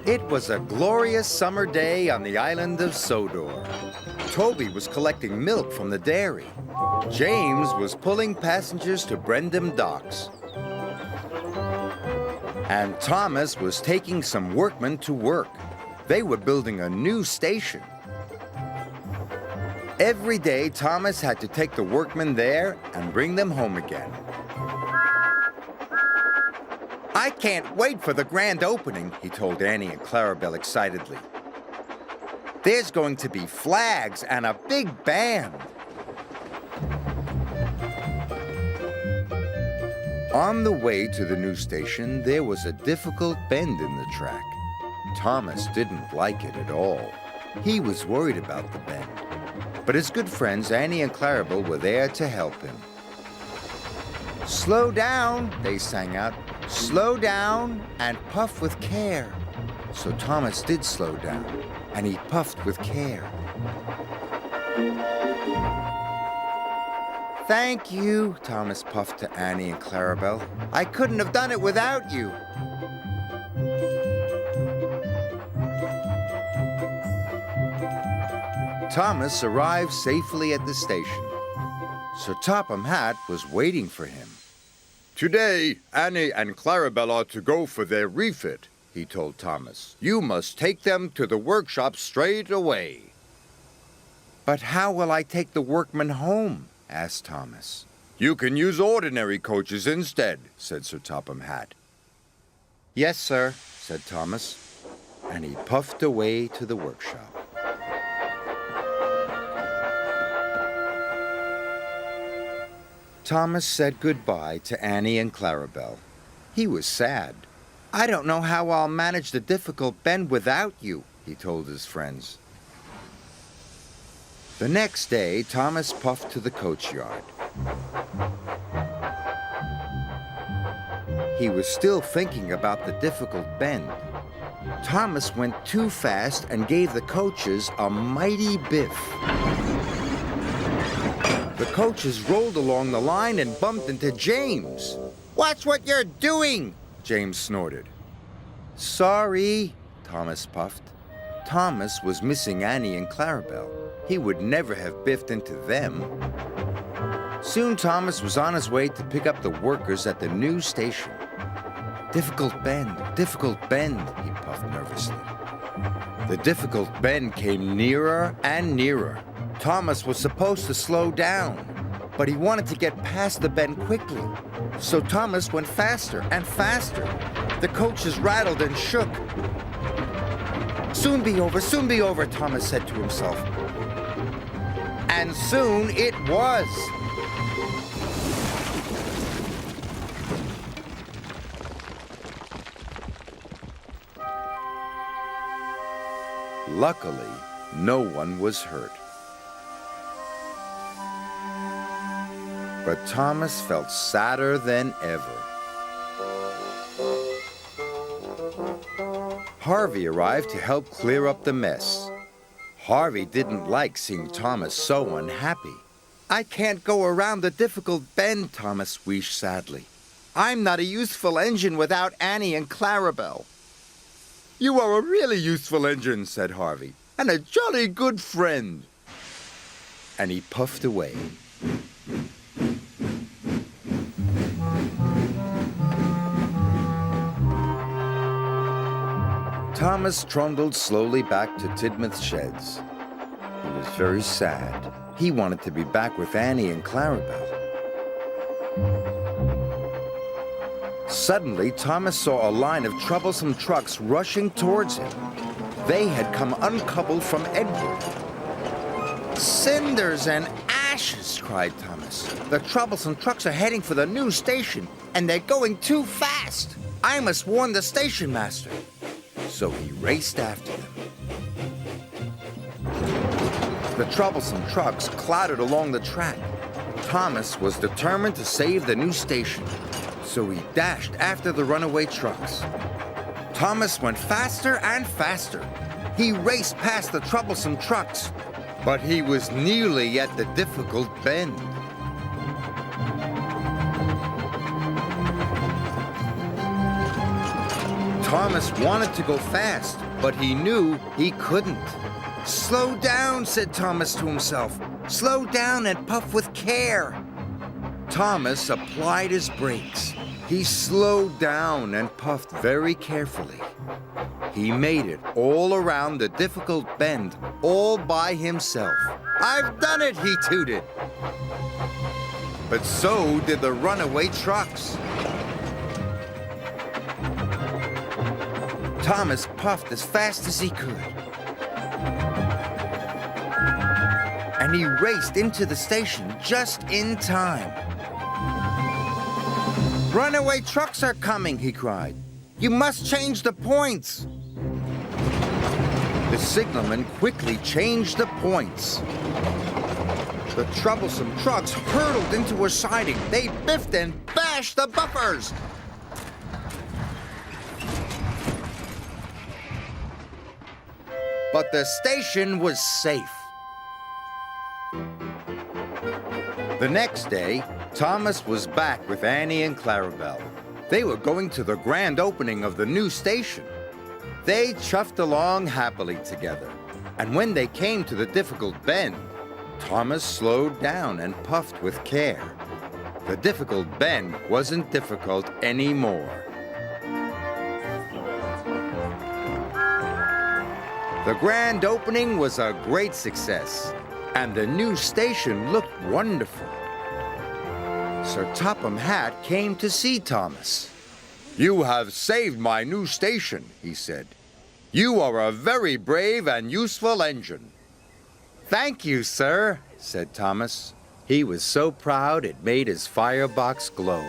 It was a glorious summer day on the island of Sodor. Toby was collecting milk from the dairy. James was pulling passengers to Brendam docks. And Thomas was taking some workmen to work. They were building a new station. Every day, Thomas had to take the workmen there and bring them home again. "I can't wait for the grand opening," he told Annie and Clarabelle excitedly. "There's going to be flags and a big band." On the way to the new station, there was a difficult bend in the track. Thomas didn't like it at all. He was worried about the bend. But his good friends Annie and Clarabelle were there to help him. "Slow down," they sang out. "Slow down and puff with care." So Thomas did slow down, and he puffed with care. "Thank you," Thomas puffed to Annie and Clarabelle. "I couldn't have done it without you." Thomas arrived safely at the station. Sir Topham Hatt was waiting for him. "Today, Annie and Clarabelle are to go for their refit," he told Thomas. "You must take them to the workshop straight away." "But how will I take the workmen home?" asked Thomas. "You can use ordinary coaches instead," said Sir Topham Hatt. "Yes, sir," said Thomas, and he puffed away to the workshop. Thomas said goodbye to Annie and Clarabelle. He was sad. "I don't know how I'll manage the difficult bend without you," he told his friends. The next day, Thomas puffed to the coach yard. He was still thinking about the difficult bend. Thomas went too fast and gave the coaches a mighty biff. The coaches rolled along the line and bumped into James. "Watch what you're doing!" James snorted. "Sorry," Thomas puffed. Thomas was missing Annie and Clarabelle. He would never have biffed into them. Soon Thomas was on his way to pick up the workers at the new station. Difficult bend," he puffed nervously. The difficult bend came nearer and nearer. Thomas was supposed to slow down, but he wanted to get past the bend quickly. So Thomas went faster and faster. The coaches rattled and shook. Soon be over, Thomas said to himself. And soon it was. Luckily, no one was hurt. But Thomas felt sadder than ever. Harvey arrived to help clear up the mess. Harvey didn't like seeing Thomas so unhappy. "I can't go around the difficult bend," Thomas wheezed sadly. "I'm not a useful engine without Annie and Clarabelle." "You are a really useful engine," said Harvey, "and a jolly good friend." And he puffed away. Thomas trundled slowly back to Tidmouth Sheds. He was very sad. He wanted to be back with Annie and Clarabelle. Suddenly, Thomas saw a line of troublesome trucks rushing towards him. They had come uncoupled from Edward. "Cinders and ashes!" cried Thomas. "The troublesome trucks are heading for the new station, and they're going too fast. I must warn the station master." So he raced after them. The troublesome trucks clattered along the track. Thomas was determined to save the new station, so he dashed after the runaway trucks. Thomas went faster and faster. He raced past the troublesome trucks, but he was nearly at the difficult bend. Thomas wanted to go fast, but he knew he couldn't. Slow down, said Thomas to himself. Slow down and puff with care. Thomas applied his brakes. He slowed down and puffed very carefully. He made it all around the difficult bend, all by himself. I've done it, he tooted. But so did the runaway trucks. Thomas puffed as fast as he could. And he raced into the station just in time. Runaway trucks are coming, he cried. You must change the points. The signalman quickly changed the points. The troublesome trucks hurtled into a siding. They biffed and bashed the buffers. But the station was safe. The next day, Thomas was back with Annie and Clarabelle. They were going to the grand opening of the new station. They chuffed along happily together. And when they came to the difficult bend, Thomas slowed down and puffed with care. The difficult bend wasn't difficult anymore. The grand opening was a great success, and the new station looked wonderful. Sir Topham Hatt came to see Thomas. You have saved my new station, he said. You are a very brave and useful engine. Thank you, sir, said Thomas. He was so proud it made his firebox glow.